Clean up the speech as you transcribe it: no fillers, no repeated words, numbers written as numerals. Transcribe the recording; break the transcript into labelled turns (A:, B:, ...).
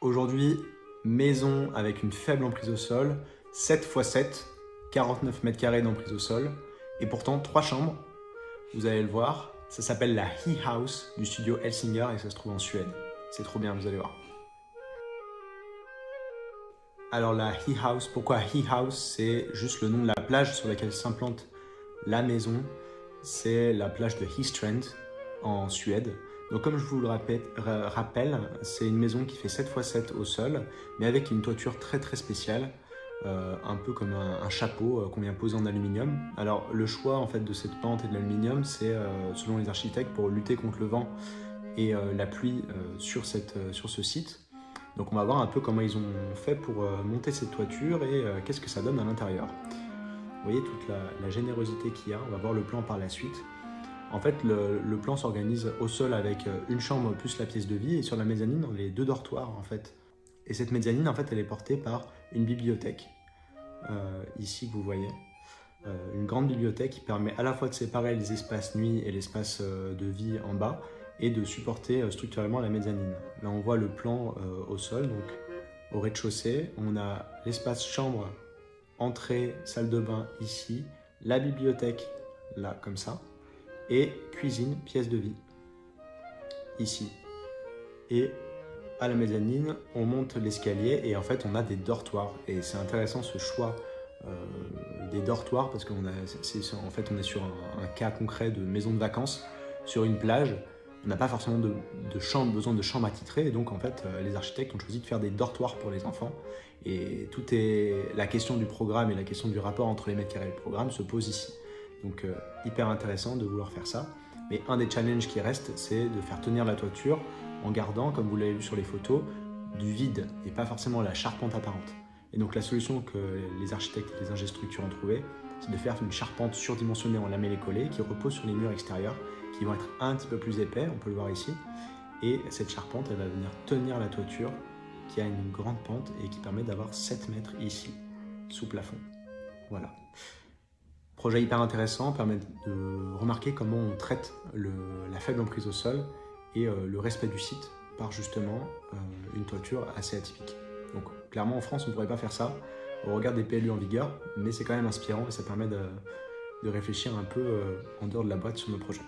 A: Aujourd'hui, maison avec une faible emprise au sol, 7 x 7, 49 mètres carrés d'emprise au sol, et pourtant 3 chambres. Vous allez le voir, ça s'appelle la He House du studio Helsinger et ça se trouve en Suède. C'est trop bien, vous allez voir. Alors la He House, pourquoi He House? C'est juste le nom de la plage sur laquelle s'implante la maison. C'est la plage de Hestrand en Suède. Donc comme je vous le rappelle, c'est une maison qui fait 7 x 7 au sol, mais avec une toiture très très spéciale, un peu comme un chapeau qu'on vient poser en aluminium. Alors le choix en fait de cette pente et de l'aluminium, c'est selon les architectes pour lutter contre le vent et la pluie sur ce site. Donc on va voir un peu comment ils ont fait pour monter cette toiture et qu'est-ce que ça donne à l'intérieur. Vous voyez toute la générosité qu'il y a, on va voir le plan par la suite. En fait, le plan s'organise au sol avec une chambre plus la pièce de vie et sur la mezzanine, les 2 dortoirs en fait. Et cette mezzanine, en fait, elle est portée par une bibliothèque, ici que vous voyez. Une grande bibliothèque qui permet à la fois de séparer les espaces nuit et l'espace de vie en bas et de supporter structurellement la mezzanine. Là, on voit le plan au sol, donc au rez-de-chaussée, on a l'espace chambre, entrée, salle de bain ici, la bibliothèque là, comme ça, et cuisine, pièce de vie, ici. Et à la mezzanine, on monte l'escalier et en fait, on a des dortoirs. Et c'est intéressant ce choix des dortoirs parce qu'en fait, on est sur un cas concret de maison de vacances sur une plage. On n'a pas forcément besoin de chambre attitrée et donc en fait, les architectes ont choisi de faire des dortoirs pour les enfants. Et la question du programme et la question du rapport entre les mètres carrés et le programme se pose ici. Donc hyper intéressant de vouloir faire ça. Mais un des challenges qui reste, c'est de faire tenir la toiture en gardant, comme vous l'avez vu sur les photos, du vide et pas forcément la charpente apparente. Et donc la solution que les architectes et les ingénieurs structures ont trouvée, c'est de faire une charpente surdimensionnée en lamellé-collé qui repose sur les murs extérieurs, qui vont être un petit peu plus épais, on peut le voir ici. Et cette charpente, elle va venir tenir la toiture qui a une grande pente et qui permet d'avoir 7 mètres ici, sous plafond. Voilà. Projet hyper intéressant, permet de remarquer comment on traite la faible emprise au sol et le respect du site par justement une toiture assez atypique. Donc clairement en France on ne pourrait pas faire ça au regard des PLU en vigueur, mais c'est quand même inspirant et ça permet de réfléchir un peu en dehors de la boîte sur nos projets.